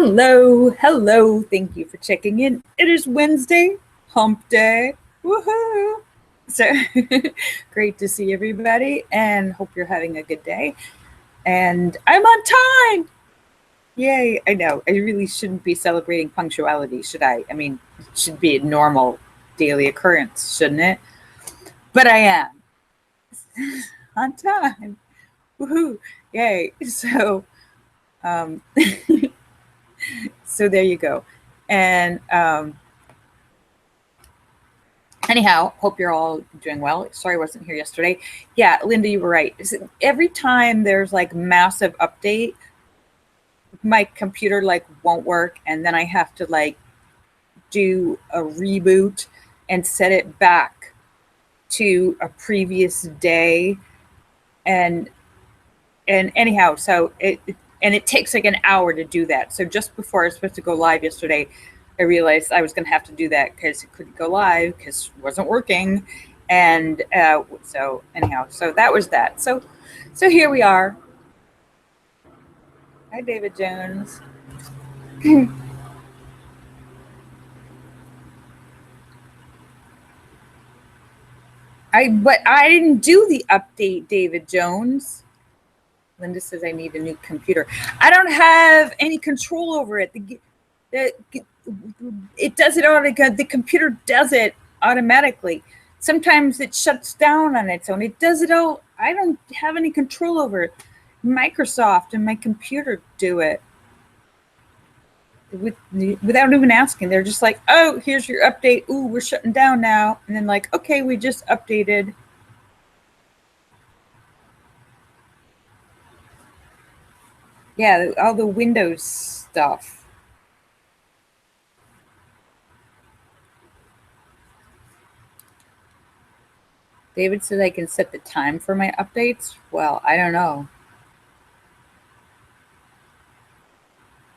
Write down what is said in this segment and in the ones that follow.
Hello. Thank you for checking in. It is Wednesday, hump day. Woohoo! So great to see everybody and hope you're having a good day. And I'm on time. Yay. I know. I really shouldn't be celebrating punctuality, should I? I mean, it should be a normal daily occurrence, shouldn't it? But I am on time. Woohoo. Yay. Um, so there you go. And anyhow, hope you're all doing well. Sorry I wasn't here yesterday. Yeah, Linda, you were right. Every time there's like massive update, my computer like won't work, and then I have to like do a reboot and set it back to a previous day. And anyhow, so it takes like an hour to do that. So just before I was supposed to go live yesterday, I realized I was going to have to do that because it couldn't go live because it wasn't working. And so anyhow, so that was that. So here we are. Hi, David Jones. But I didn't do the update, David Jones. Linda says I need a new computer. I don't have any control over it. It does it automatically. The computer does it automatically. Sometimes it shuts down on its own. It does it all. I don't have any control over it. Microsoft and my computer do it without even asking. They're just like, oh, here's your update. Ooh, we're shutting down now. And then like, okay, we just updated. Yeah, all the Windows stuff. David says I can set the time for my updates. Well, I don't know.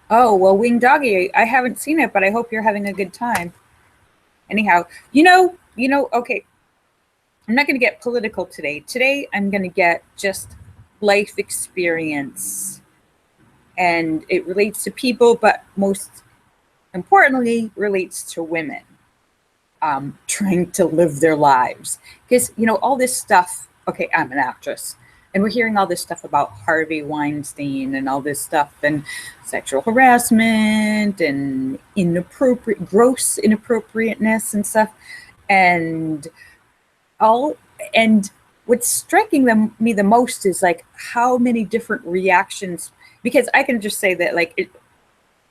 Oh, well, Wing Doggy, I haven't seen it, but I hope you're having a good time. Anyhow, okay, I'm not going to get political today. Today, I'm going to get just life experience. And it relates to people, but most importantly, relates to women trying to live their lives. Because, all this stuff, okay, I'm an actress. And we're hearing all this stuff about Harvey Weinstein and all this stuff and sexual harassment and gross inappropriateness and stuff. And what's striking me the most is like how many different reactions, because I can just say that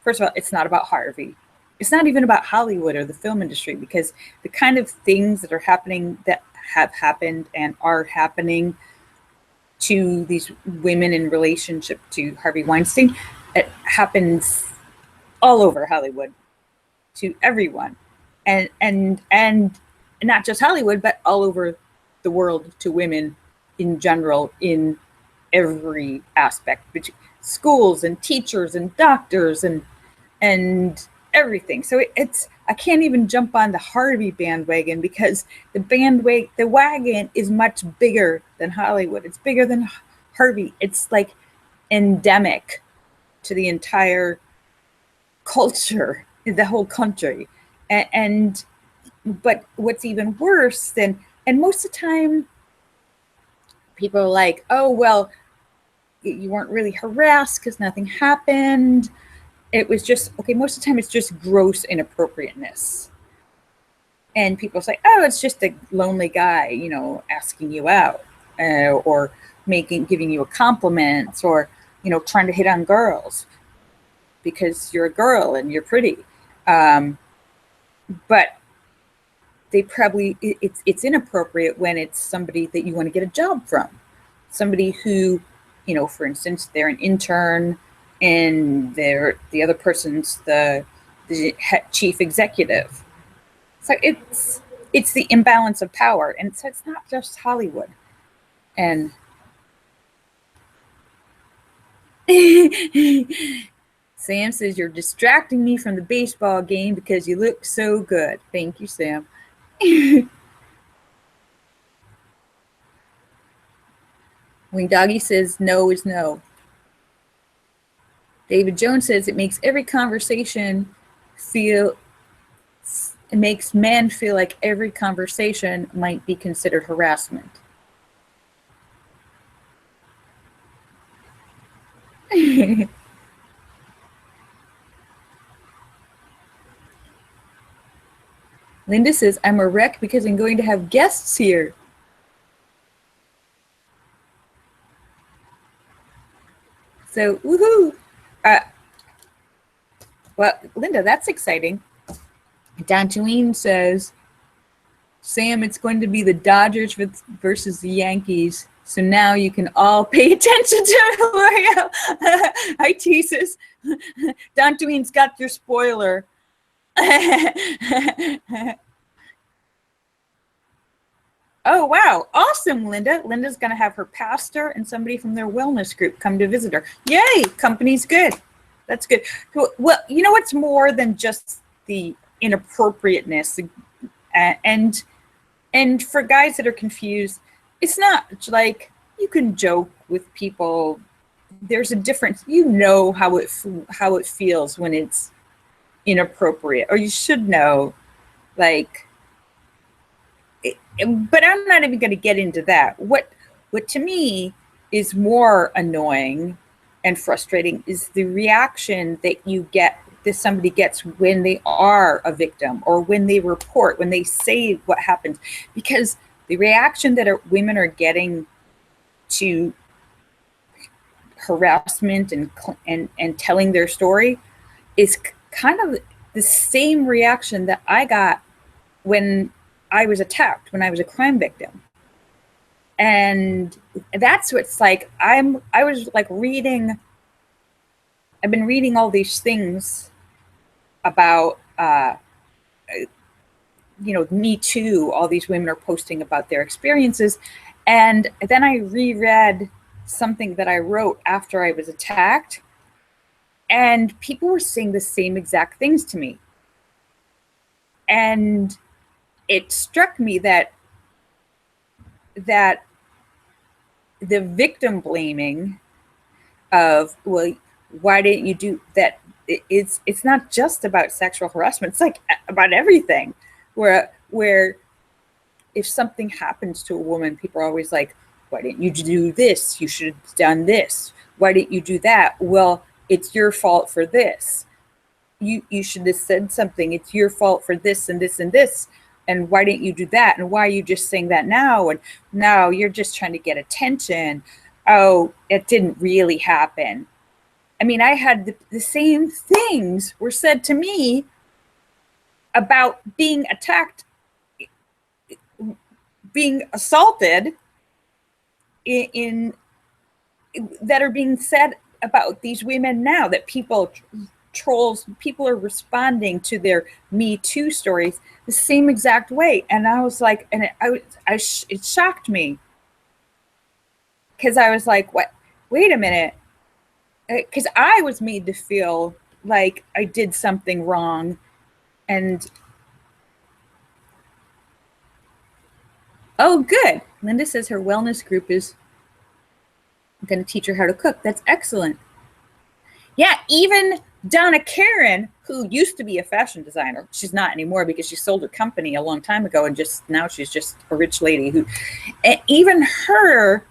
first of all, it's not about Harvey. It's not even about Hollywood or the film industry, because the kind of things that are happening, that have happened and are happening to these women in relationship to Harvey Weinstein, it happens all over Hollywood to everyone, and not just Hollywood, but all over the world to women in general, in every aspect, between schools and teachers and doctors and everything. So I can't even jump on the Harvey bandwagon, because the wagon is much bigger than Hollywood. It's bigger than Harvey. It's like endemic to the entire culture, the whole country. But what's even worse and most of the time people are like, oh, well, you weren't really harassed because nothing happened. It was just, okay, most of the time it's just gross inappropriateness. And people say, oh, it's just a lonely guy, asking you out, or giving you a compliment, or, trying to hit on girls because you're a girl and you're pretty. But it's inappropriate when it's somebody that you want to get a job from. Somebody who, for instance, they're an intern, and the other person's the chief executive. So it's the imbalance of power, and so it's not just Hollywood. And Sam says, you're distracting me from the baseball game because you look so good. Thank you, Sam. When Doggy says no is no. David Jones says it makes it makes men feel like every conversation might be considered harassment. Linda says, I'm a wreck because I'm going to have guests here. So, woohoo! Well, Linda, that's exciting. Dantooine says, Sam, it's going to be the Dodgers versus the Yankees. So now you can all pay attention to Lorielle. Hi, Jesus. Dantooine's got your spoiler. Oh, wow. Awesome, Linda. Linda's going to have her pastor and somebody from their wellness group come to visit her. Yay, company's good. That's good. Well, you know what's more than just the inappropriateness, and for guys that are confused, it's not like you can joke with people. There's a difference. You know how it feels when it's inappropriate, or you should know, like. But I'm not even going to get into that. What to me is more annoying and frustrating is the reaction that somebody gets when they are a victim, or when they report, when they say what happens, because the reaction that women are getting to harassment and telling their story is kind of the same reaction that I got when I was attacked, when I was a crime victim. And that's what's like, I've been reading all these things about, Me Too. All these women are posting about their experiences. And then I reread something that I wrote after I was attacked, and people were saying the same exact things to me. And it struck me that the victim blaming of, well, why didn't you do that? It's not just about sexual harassment. It's like about everything, where if something happens to a woman, people are always like, why didn't you do this? You should have done this. Why didn't you do that? Well, it's your fault for this. You should have said something. It's your fault for this and this and this. And why didn't you do that? And why are you just saying that now? And now you're just trying to get attention. Oh, it didn't really happen. I mean, I had the same things were said to me about being attacked, being assaulted in that are being said about these women now, that people are responding to their Me Too stories the same exact way. And I was like, and it shocked me, because I was like, what? Wait a minute. Because I was made to feel like I did something wrong. And oh, good. Linda says her wellness group is going to teach her how to cook. That's excellent. Yeah, even Donna Karen, who used to be a fashion designer, she's not anymore because she sold her company a long time ago, and now she's just a rich lady who, even her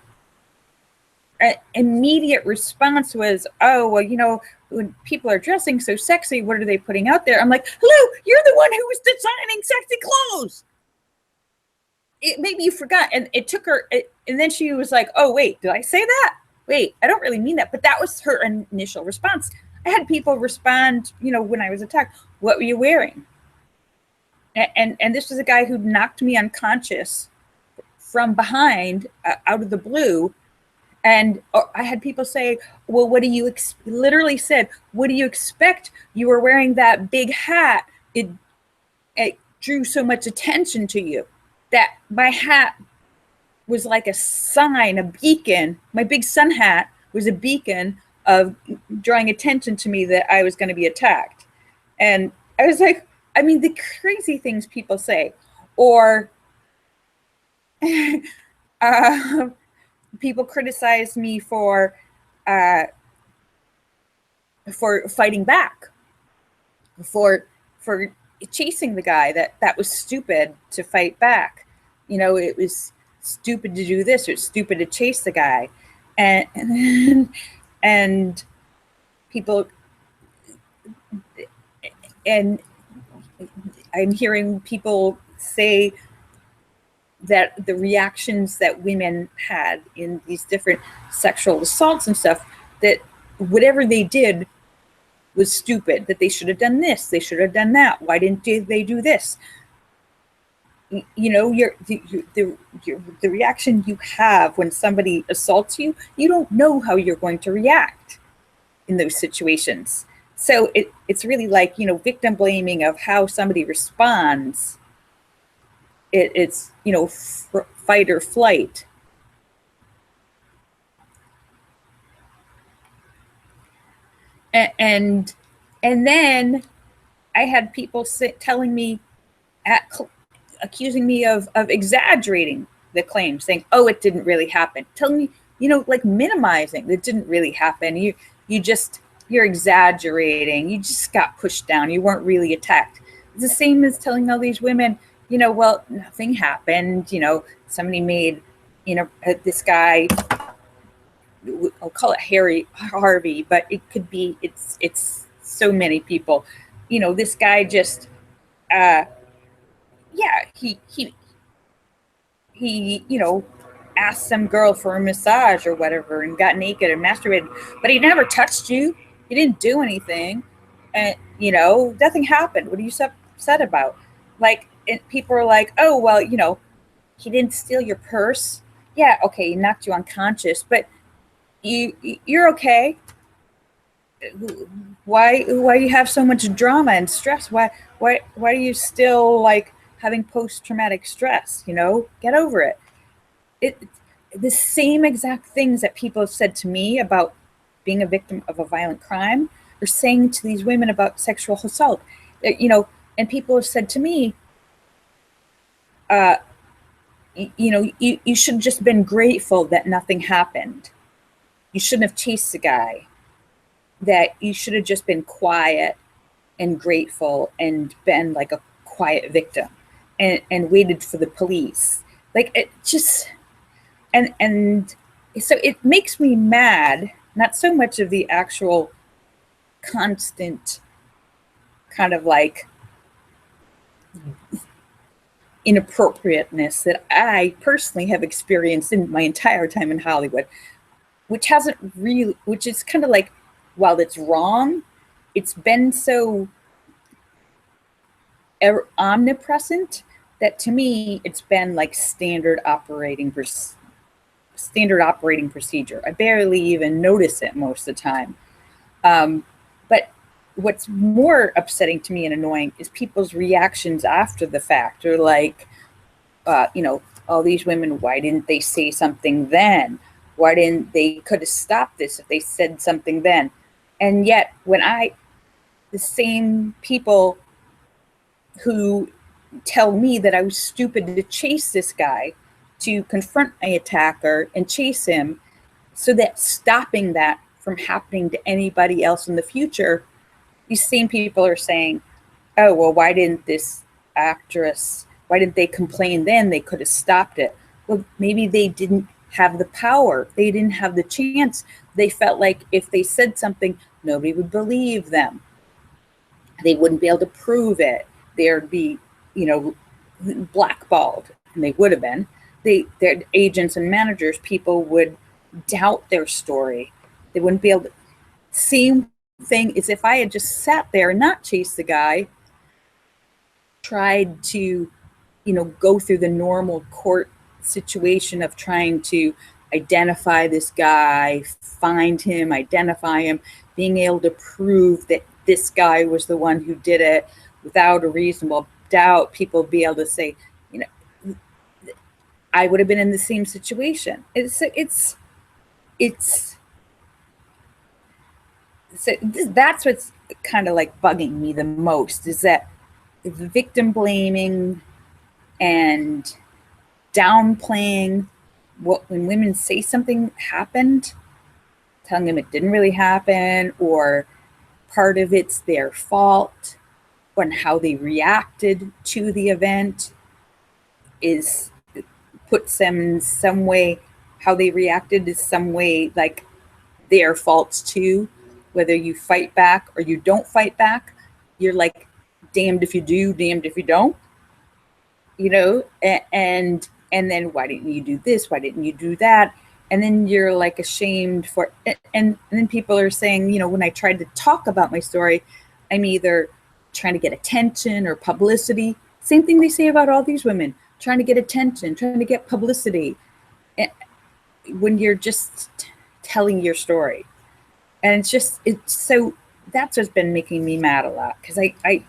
immediate response was, oh, well, when people are dressing so sexy, what are they putting out there? I'm like, hello, you're the one who was designing sexy clothes. Maybe you forgot. And it took her, and then she was like, oh, wait, did I say that? Wait, I don't really mean that. But that was her initial response. I had people respond, when I was attacked, what were you wearing? And this was a guy who knocked me unconscious from behind, out of the blue. And I had people say, well, what do you literally said, what do you expect? You were wearing that big hat. It drew so much attention to you. That my hat was like a sign, a beacon. My big sun hat was a beacon of drawing attention to me that I was going to be attacked. And I was like, I mean, the crazy things people say. Or people criticize me for for fighting back, for chasing the guy, that was stupid to fight back. It was stupid to do this, or it's stupid to chase the guy. And people, and I'm hearing people say that the reactions that women had in these different sexual assaults and stuff, that whatever they did was stupid, that they should have done this, they should have done that, why didn't they do this? The reaction you have when somebody assaults you, you don't know how you're going to react in those situations. So it's really like, victim blaming of how somebody responds. It's fight or flight. And then I had people telling me, accusing me of exaggerating the claim, saying, "Oh, it didn't really happen." Telling me, like minimizing, it didn't really happen. You're exaggerating. You just got pushed down. You weren't really attacked. It's the same as telling all these women, well, nothing happened. Somebody made, this guy, I'll call it Harvey, but it could be, it's so many people. This guy just, he asked some girl for a massage or whatever and got naked and masturbated, but he never touched you. He didn't do anything. And, nothing happened. What are you upset about? Like, people are like, oh, well, he didn't steal your purse. Yeah, okay, he knocked you unconscious, but you're okay. Why do you have so much drama and stress? Why are you still like having post-traumatic stress? Get over it. The same exact things that people have said to me about being a victim of a violent crime are saying to these women about sexual assault. And people have said to me, you should have just been grateful that nothing happened. You shouldn't have chased the guy. That you should have just been quiet and grateful and been like a quiet victim and waited for the police. Like, it just, and so it makes me mad, not so much of the actual constant kind of like inappropriateness that I personally have experienced in my entire time in Hollywood, which is kind of like, while it's wrong, it's been so omnipresent that to me it's been like standard operating procedure. I barely even notice it most of the time. But what's more upsetting to me and annoying is people's reactions after the fact. Or like, all these women, why didn't they say something then? Why didn't they could have stopped this if they said something then? And yet, the same people who tell me that I was stupid to chase this guy, to confront my attacker and chase him, so that stopping that from happening to anybody else in the future, these same people are saying, oh, well, why didn't they complain then? They could have stopped it. Well, maybe they didn't have the power. They didn't have the chance. They felt like if they said something, nobody would believe them. They wouldn't be able to prove it. There'd be, blackballed, and they would have been. Their agents and managers, people would doubt their story. They wouldn't be able to. Same thing is if I had just sat there and not chased the guy, tried to, go through the normal court situation of trying to identify this guy, find him, identify him, being able to prove that this guy was the one who did it without a reasonable doubt, people be able to say, I would have been in the same situation. That's what's kind of like bugging me the most, is that victim blaming and downplaying when women say something happened, telling them it didn't really happen, or part of it's their fault, on how they reacted to the event is puts them in some way, how they reacted is some way like their faults too. Whether you fight back or you don't fight back, you're like damned if you do, damned if you don't, you know. And then why didn't you do this, why didn't you do that? And then you're like ashamed for it. And then people are saying, you know, when I tried to talk about my story, I'm either trying to get attention or publicity. Same thing they say about all these women, trying to get attention, trying to get publicity, when you're just telling your story. And it's so, that's what's been making me mad a lot, because I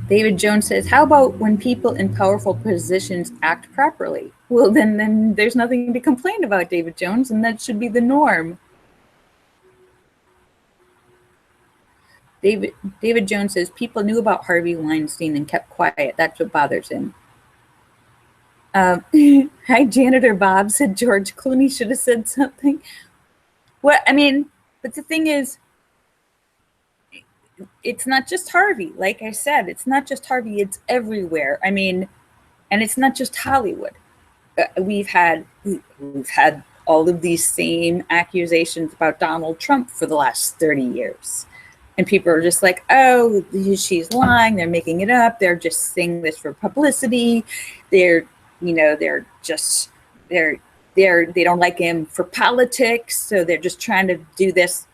David Jones says, how about when people in powerful positions act properly? Well, then there's nothing to complain about, David Jones, and that should be the norm. David Jones says, people knew about Harvey Weinstein and kept quiet. That's what bothers him. Hi, Janitor Bob, said George Clooney should have said something. Well, I mean, but the thing is, it's not just Harvey. Like I said, it's not just Harvey, it's everywhere. I mean, and it's not just Hollywood. We've had all of these same accusations about Donald Trump for the last 30 years. And people are just like, oh, she's lying, they're making it up, they're just saying this for publicity. They don't like him for politics, so they're just trying to do this.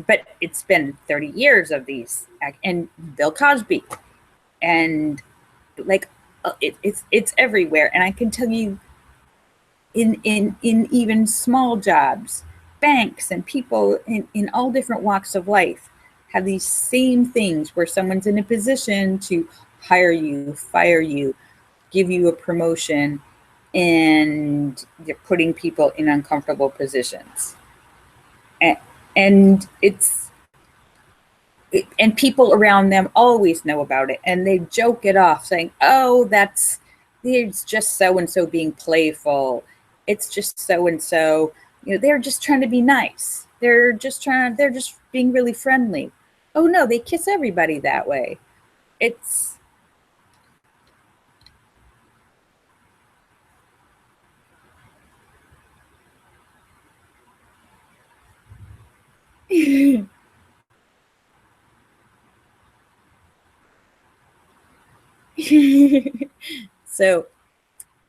But it's been 30 years of these, and Bill Cosby, and like it's everywhere. And I can tell you, in even small jobs, banks and people in all different walks of life have these same things where someone's in a position to hire you, fire you, give you a promotion, and you're putting people in uncomfortable positions. And people around them always know about it, and they joke it off saying, oh, it's just so-and-so being playful. It's just so-and-so, you know, they're just trying to be nice. They're just being really friendly. Oh no, they kiss everybody that way. It's so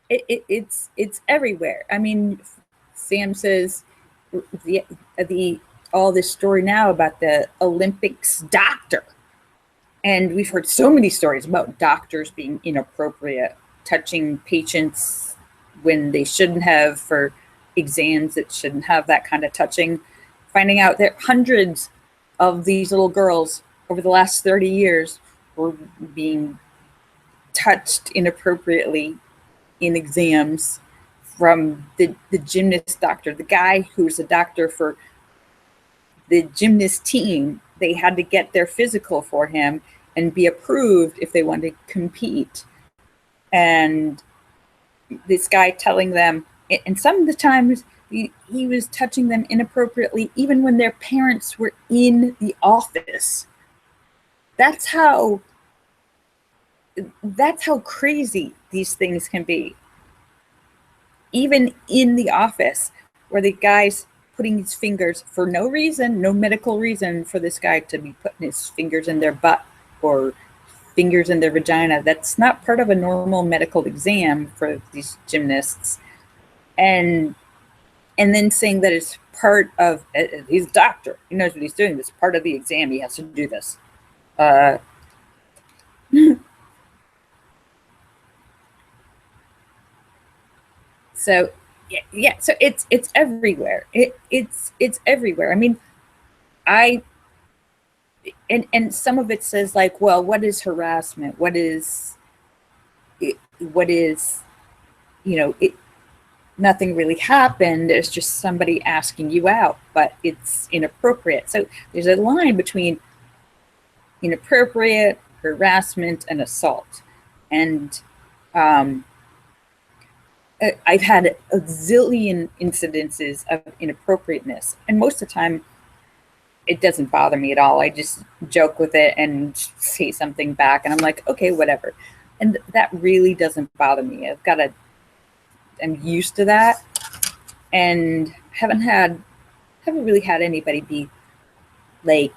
it's everywhere. I mean, Sam says the all this story now about the Olympics doctor, and we've heard so many stories about doctors being inappropriate, touching patients when they shouldn't have, for exams that shouldn't have that kind of touching. Finding out that hundreds of these little girls over the last 30 years were being touched inappropriately in exams from the gymnast doctor, the guy who's a doctor for the gymnast team. They had to get their physical for him and be approved if they wanted to compete. And this guy telling them, and some of the times he was touching them inappropriately even when their parents were in the office. That's how crazy these things can be. Even in the office, where the guy's putting his fingers for no reason, no medical reason for this guy to be putting his fingers in their butt or fingers in their vagina. That's not part of a normal medical exam for these gymnasts. And then saying that it's part of, he's a doctor, he knows what he's doing, it's part of the exam, he has to do this. So yeah, so it's everywhere. It's everywhere. I mean, and some of it says like, well, what is harassment? What is, nothing really happened. It's just somebody asking you out, but it's inappropriate. So there's a line between inappropriate, harassment, and assault. And um, I've had a zillion incidences of inappropriateness, and most of the time, it doesn't bother me at all. I just joke with it and say something back, and I'm like, okay, whatever. And that really doesn't bother me. I'm used to that, and haven't really had anybody be like,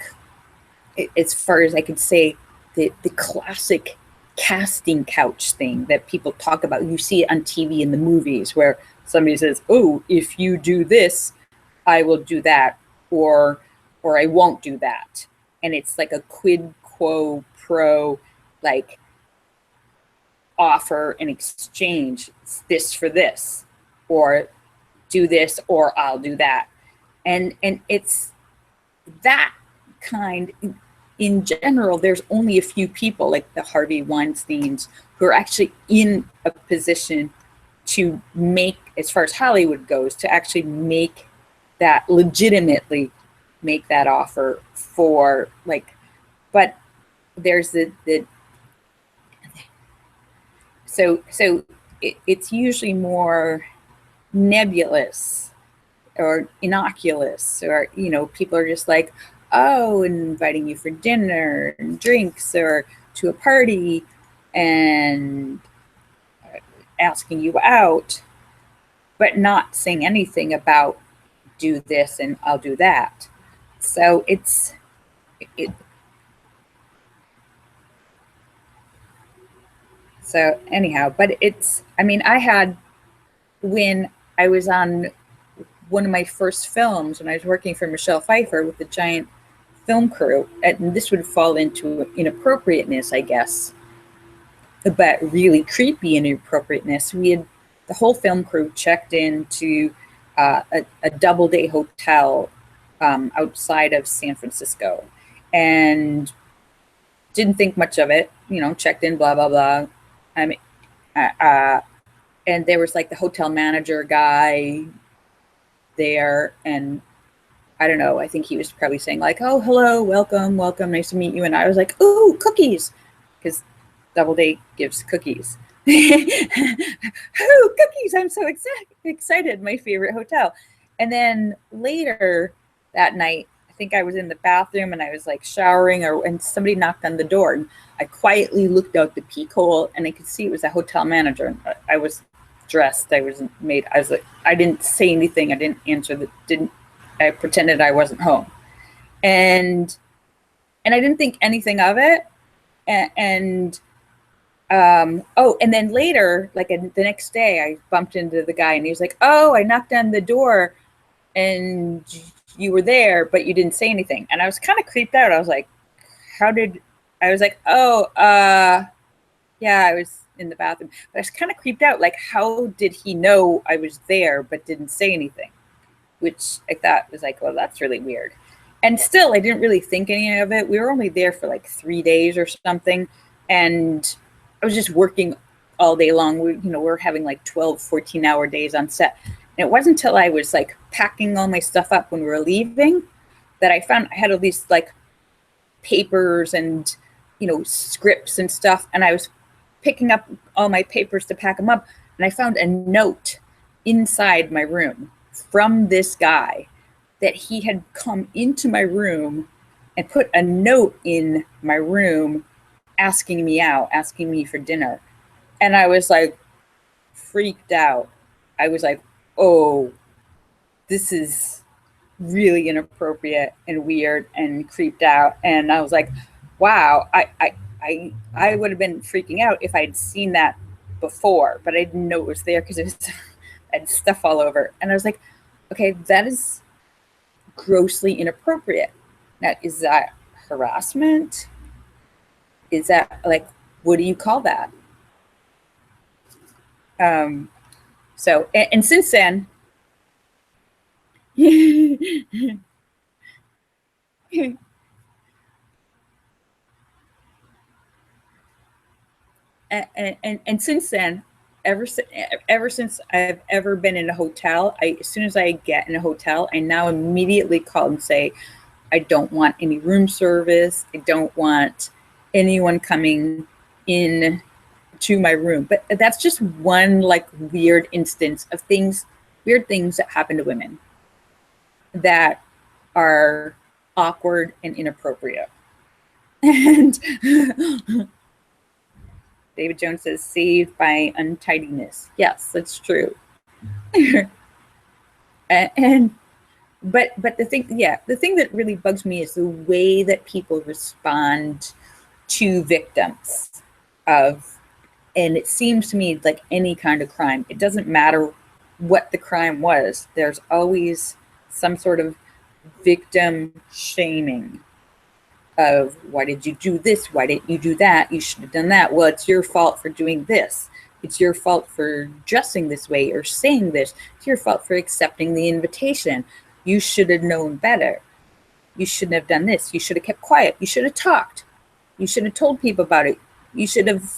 as far as I could say, the classic casting couch thing that people talk about. You see it on TV in the movies where somebody says, "Oh, if you do this, I will do that," or I won't do that. And it's like a quid quo pro, like, offer and exchange. It's this for this, or do this, or I'll do that. And it's that kind. In general, there's only a few people like the Harvey Weinsteins who are actually in a position to make, as far as Hollywood goes, to actually make that, legitimately make that offer for, like, but there's the so it's usually more nebulous or innocuous, or people are just like, oh, inviting you for dinner and drinks or to a party and asking you out, but not saying anything about do this and I'll do that. So it so anyhow, but I mean, I had, when I was on one of my first films, when I was working for Michelle Pfeiffer with the giant film crew, and this would fall into inappropriateness, I guess, but really creepy inappropriateness. We had the whole film crew checked into a Doubleday hotel outside of San Francisco, and didn't think much of it. Checked in, blah blah blah. I mean, and there was like the hotel manager guy there, and I don't know, I think he was probably saying like, oh, hello, welcome, nice to meet you. And I was like, ooh, cookies, because Doubleday gives cookies. Oh, cookies, I'm so excited, my favorite hotel. And then later that night, I think I was in the bathroom and I was like showering, and somebody knocked on the door, and I quietly looked out the peek hole, and I could see it was a hotel manager. And I was dressed, I was like, I didn't say anything, I didn't answer, I pretended I wasn't home, and I didn't think anything of it. And and then later, like the next day, I bumped into the guy, and he was like, "Oh, I knocked on the door, and you were there, but you didn't say anything." And I was kind of creeped out. I was like, I was like, "Oh, yeah, I was in the bathroom." But I was kind of creeped out. Like, how did he know I was there but didn't say anything? Which I thought was like, well, that's really weird. And still, I didn't really think any of it. We were only there for like 3 days or something. And I was just working all day long. We're having like 12, 14-hour days on set. And it wasn't until I was like packing all my stuff up when we were leaving that I found I had all these like papers and, scripts and stuff. And I was picking up all my papers to pack them up. And I found a note inside my room from this guy, that he had come into my room and put a note in my room asking me out, asking me for dinner. And I was like freaked out. I was like, oh, this is really inappropriate and weird, and creeped out. And I was like, wow, I would have been freaking out if I'd seen that before, but I didn't know it was there because it was I had stuff all over. And I was like, okay, that is grossly inappropriate. Now, is that harassment? Is that like, what do you call that? So, and since then, and since then, ever since I've been in a hotel, as soon as I get in a hotel, I now immediately call and say, I don't want any room service. I don't want anyone coming in to my room. But that's just one like weird instance of things, weird things that happen to women that are awkward and inappropriate. And David Jones says, saved by untidiness. Yes, that's true. But the thing that really bugs me is the way that people respond to victims of, and it seems to me like any kind of crime, it doesn't matter what the crime was, there's always some sort of victim shaming of, why did you do this? Why didn't you do that? You should have done that. Well, it's your fault for doing this. It's your fault for dressing this way or saying this. It's your fault for accepting the invitation. You should have known better. You shouldn't have done this. You should have kept quiet. You should have talked. You should have told people about it. You should have,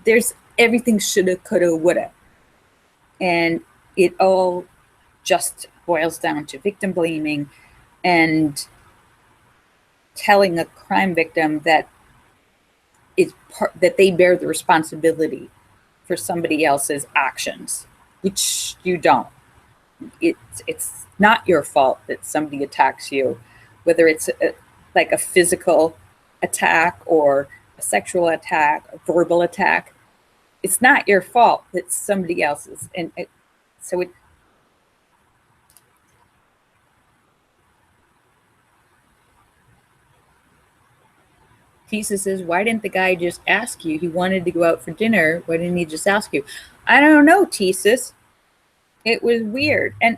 there's everything shoulda, coulda, woulda. And it all just boils down to victim blaming and telling a crime victim that that they bear the responsibility for somebody else's actions, which you don't. It's not your fault that somebody attacks you, whether it's like a physical attack or a sexual attack, a verbal attack. It's not your fault that somebody else's. And so Tisa says, why didn't the guy just ask you? He wanted to go out for dinner. Why didn't he just ask you? I don't know, Tisa. It was weird. And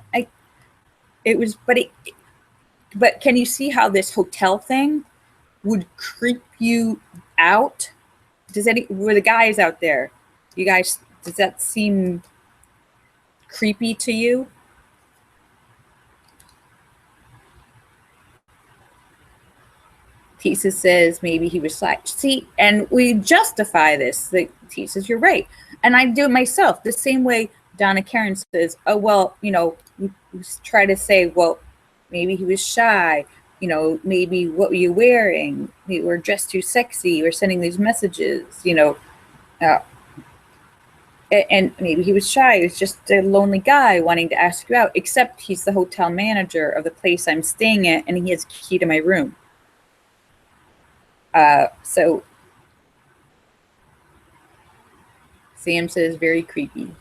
but can you see how this hotel thing would creep you out? Were the guys out there? You guys, does that seem creepy to you? Tisa says maybe he was like, see, and we justify this. Tisa says, you're right. And I do it myself the same way. Donna Karen says, oh, well, we try to say, well, maybe he was shy. Maybe what were you wearing? You were dressed too sexy. We're sending these messages, and maybe he was shy. He was just a lonely guy wanting to ask you out, except he's the hotel manager of the place I'm staying at, and he has a key to my room. So Sam says, very creepy.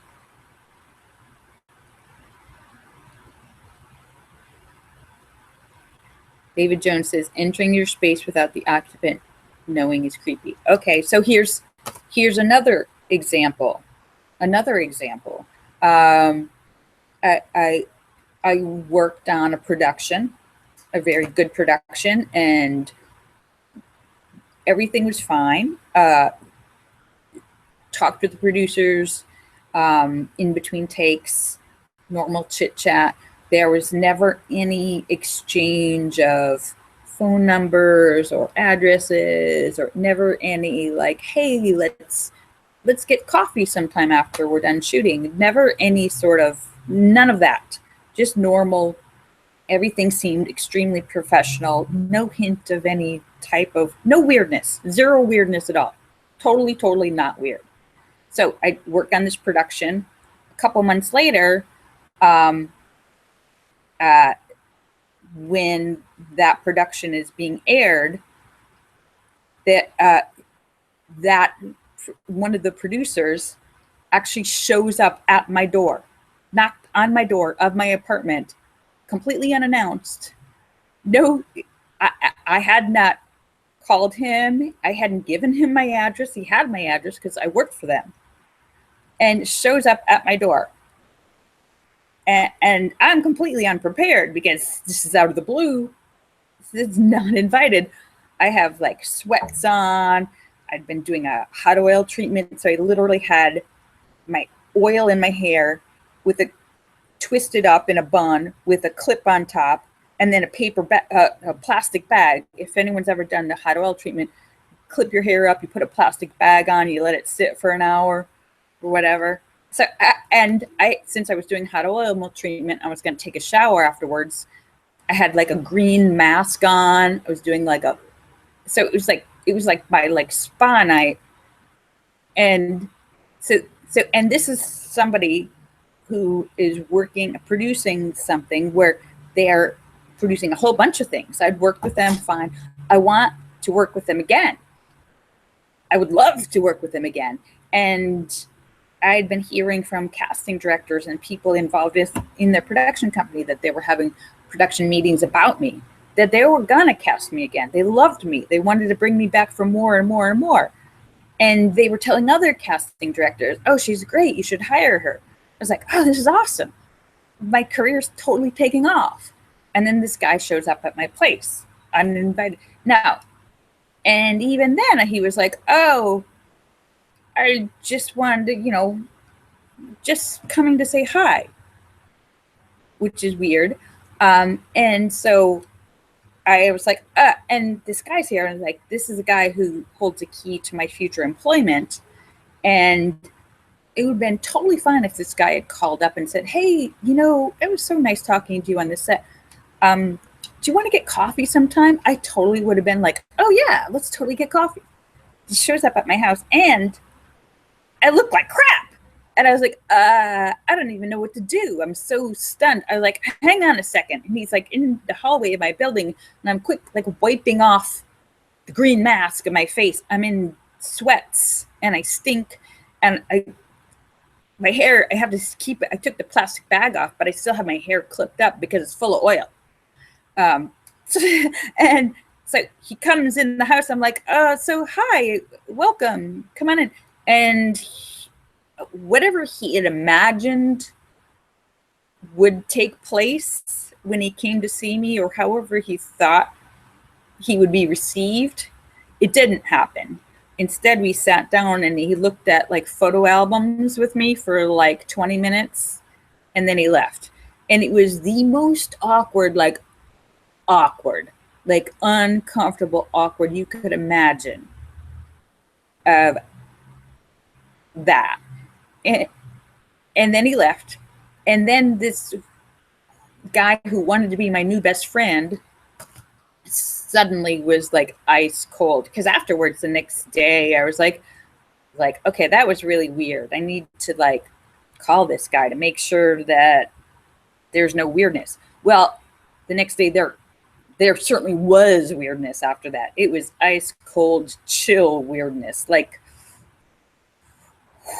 David Jones says, entering your space without the occupant knowing is creepy. Okay, so here's another example. I worked on a production, a very good production, and everything was fine. Talked with the producers in between takes, normal chit chat. There was never any exchange of phone numbers or addresses, or never any like, hey, let's get coffee sometime after we're done shooting. Never any sort of, none of that. Just normal. Everything seemed extremely professional. No hint of any type of, no weirdness, zero weirdness at all. Totally not weird. So I worked on this production. A couple months later, when that production is being aired, that one of the producers actually shows up at my door, knocked on my door of my apartment, completely unannounced. No, I had not called him. I hadn't given him my address. He had my address because I worked for them, and shows up at my door. And I'm completely unprepared because this is out of the blue. This is not invited. I have like sweats on. I'd been doing a hot oil treatment. So I literally had my oil in my hair with it twisted up in a bun with a clip on top, and then a plastic bag. If anyone's ever done the hot oil treatment, clip your hair up, you put a plastic bag on, you let it sit for an hour or whatever. So, since I was doing hot oil treatment, I was going to take a shower afterwards. I had like a green mask on. I was doing like a, so it was like my like spa night. And so, and this is somebody who is working, producing something where they are producing a whole bunch of things. I'd worked with them, fine. I want to work with them again. I would love to work with them again. And I had been hearing from casting directors and people involved in their production company that they were having production meetings about me, that they were gonna cast me again. They loved me. They wanted to bring me back for more and more and more. And they were telling other casting directors, oh, she's great, you should hire her. I was like, oh, this is awesome. My career's totally taking off. And then this guy shows up at my place. I'm invited. Now, and even then he was like, oh, I just wanted to, you know, just coming to say hi, which is weird. And so I was like, and this guy's here. And I was like, this is a guy who holds a key to my future employment. And it would have been totally fine if this guy had called up and said, hey, you know, it was so nice talking to you on this set. Do you want to get coffee sometime? I totally would have been like, oh yeah, let's totally get coffee. He shows up at my house and I look like crap. And I was like, I don't even know what to do. I'm so stunned. I was like, hang on a second. And he's like in the hallway of my building and I'm quick, like wiping off the green mask of my face. I'm in sweats and I stink and my hair, I have to keep it. I took the plastic bag off, but I still have my hair clipped up because it's full of oil. And so he comes in the house. I'm like, so hi, welcome, come on in. And whatever he had imagined would take place when he came to see me, or however he thought he would be received, it didn't happen. Instead, we sat down and he looked at like photo albums with me for like 20 minutes and then he left. And it was the most awkward, like uncomfortable, awkward you could imagine of that. And then he left. And then this guy who wanted to be my new best friend suddenly was like ice cold. Because afterwards, the next day, I was like, okay, that was really weird. I need to like call this guy to make sure that there's no weirdness. Well, the next day there certainly was weirdness after that. It was ice cold, chill weirdness. Like,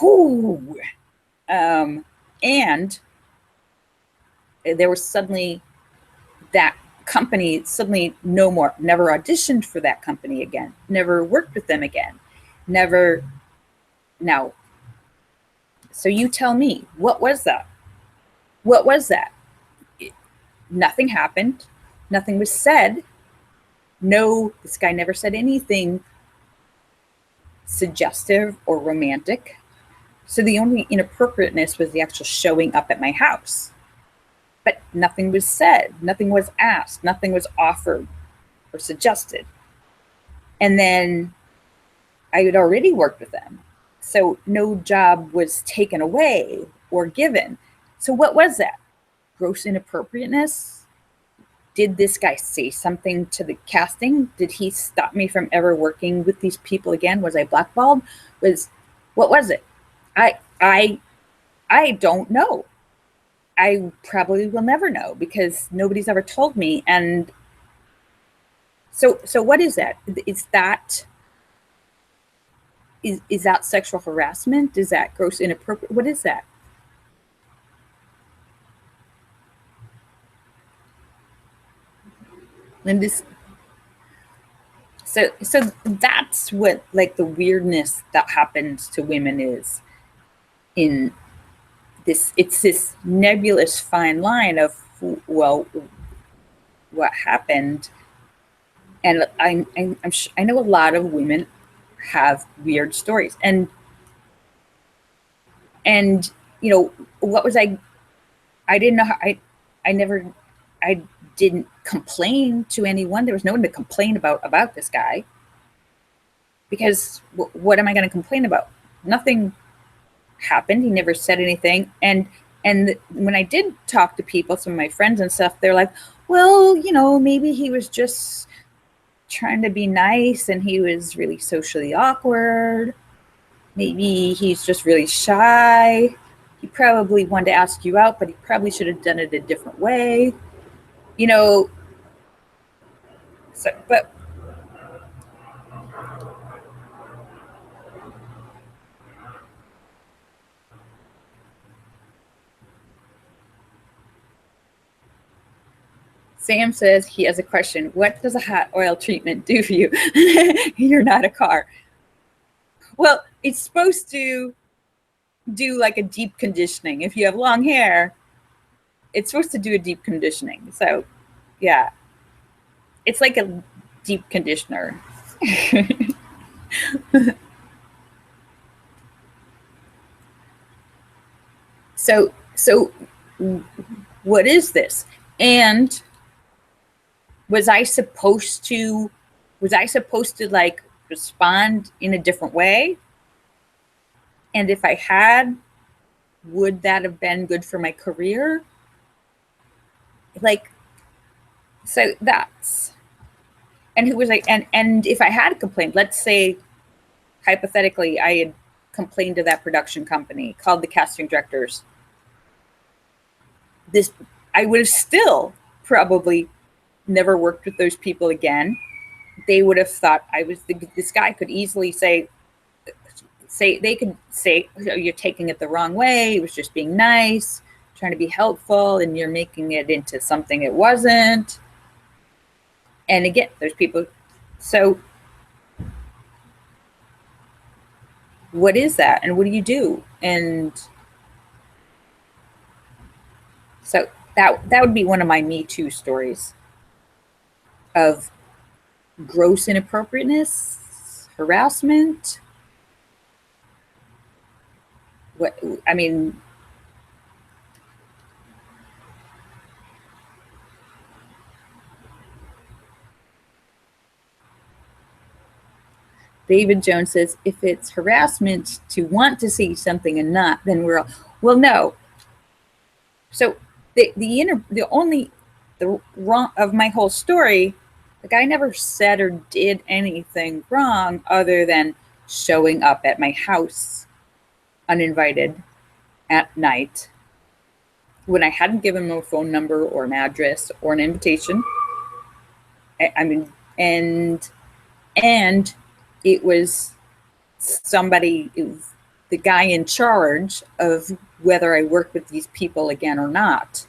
whoo. And there was suddenly that company, suddenly no more, never auditioned for that company again, never worked with them again, never. Now, so you tell me, what was that? What was that? Nothing happened. Nothing was said. No, this guy never said anything suggestive or romantic. So the only inappropriateness was the actual showing up at my house. But nothing was said, nothing was asked, nothing was offered or suggested. And then I had already worked with them. So no job was taken away or given. So what was that? Gross inappropriateness? Did this guy say something to the casting? Did he stop me from ever working with these people again? Was I blackballed? What was it? I don't know. I probably will never know because nobody's ever told me. And so what is that? Is that sexual harassment? Is that gross inappropriate? What is that? And this, so that's what like the weirdness that happens to women is in this. It's this nebulous fine line of, well, what happened? And I know a lot of women have weird stories, and you know, what was I didn't know how I didn't complain to anyone. There was no one to complain about this guy, because what am I going to complain about? Nothing happened. He never said anything. And when I did talk to people, some of my friends and stuff, they're like, well, maybe he was just trying to be nice and he was really socially awkward. Maybe he's just really shy. He probably wanted to ask you out, but he probably should have done it a different way. But Sam says he has a question. What does a hot oil treatment do for you? You're not a car. Well, it's supposed to do like a deep conditioning. If you have long hair, it's supposed to do a deep conditioning. So, yeah, it's like a deep conditioner. So what is this? And was I supposed to like respond in a different way? And if I had, would that have been good for my career? So that's, and who was I, and if I had complained, let's say hypothetically I had complained to that production company, called the casting directors, I would have still probably never worked with those people again. They would have thought this guy could easily say, you're taking it the wrong way. It was just being nice, trying to be helpful, and you're making it into something it wasn't. And again, there's people. So what is that? And what do you do? And so that would be one of my Me Too stories of gross inappropriateness, harassment. David Jones says, if it's harassment to want to see something and not, then we're all, well, no. So the wrong of my whole story, the guy never said or did anything wrong other than showing up at my house uninvited at night when I hadn't given him a phone number or an address or an invitation. And it was the guy in charge of whether I work with these people again or not.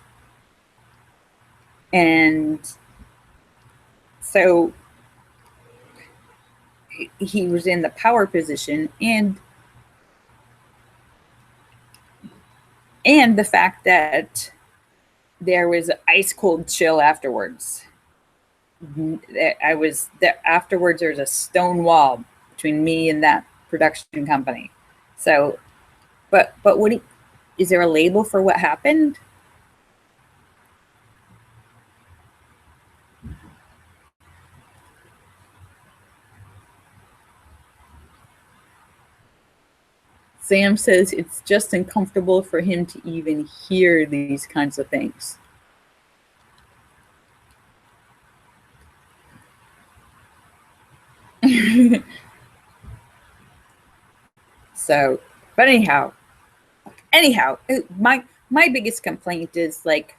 And so he was in the power position, and the fact that there was ice cold chill afterwards. I was there afterwards. There's a stone wall between me and that production company. So, but is there a label for what happened? Sam says it's just uncomfortable for him to even hear these kinds of things. So, but anyhow, my biggest complaint is like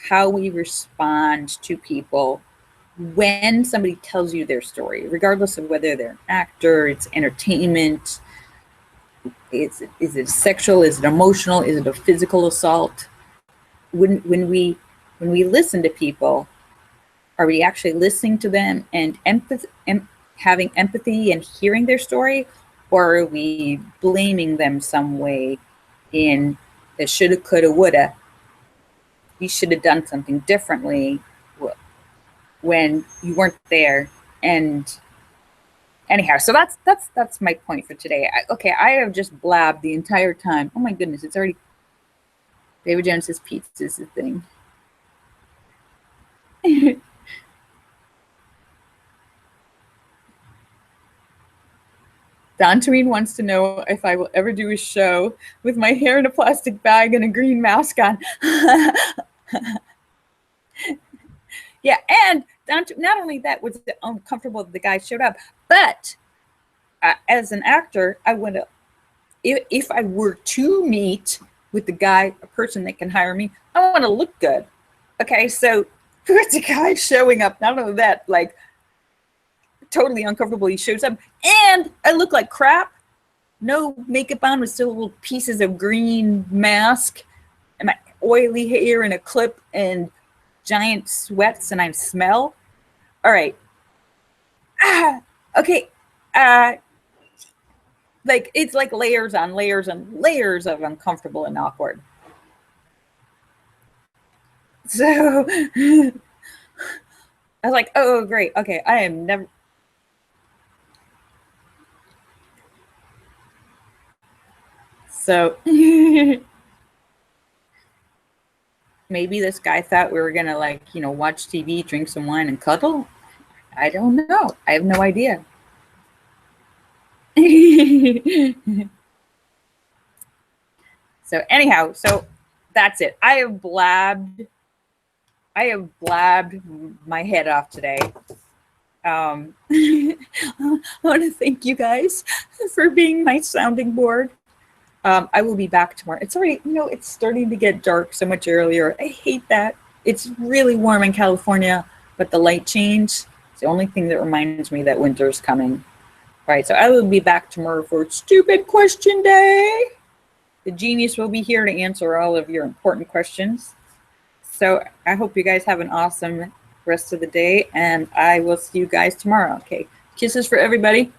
how we respond to people when somebody tells you their story, regardless of whether they're an actor, it's entertainment, is it sexual, is it emotional, is it a physical assault? When we listen to people, are we actually listening to them and having empathy and hearing their story, or are we blaming them some way in the shoulda, coulda, woulda? You should have done something differently when you weren't there. And anyhow, so that's my point for today. I have just blabbed the entire time. Oh my goodness, it's already. David Jones says pizza is the thing. Don Tween wants to know if I will ever do a show with my hair in a plastic bag and a green mask on. Yeah, and not only that was it uncomfortable that the guy showed up, but as an actor, I would have, if I were to meet with the guy, a person that can hire me, I want to look good. Okay, so with the guy showing up, not only that, like totally uncomfortable, he shows up, and I look like crap. No makeup on, with still little pieces of green mask, and my oily hair in a clip, and giant sweats, and I smell. All right. Okay. Uh, like it's like layers on layers and layers of uncomfortable and awkward. So I was like, oh, great. Okay. I am never. So maybe this guy thought we were going to, like, watch TV, drink some wine, and cuddle. I don't know. I have no idea. So, anyhow, so that's it. I have blabbed my head off today. I want to thank you guys for being my sounding board. I will be back tomorrow. It's already, it's starting to get dark so much earlier. I hate that. It's really warm in California, but the light change is the only thing that reminds me that winter's coming. All right, so I will be back tomorrow for Stupid Question Day. The genius will be here to answer all of your important questions. So I hope you guys have an awesome rest of the day, and I will see you guys tomorrow. Okay, kisses for everybody.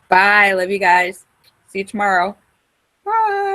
Bye. Love you guys. See you tomorrow. Bye.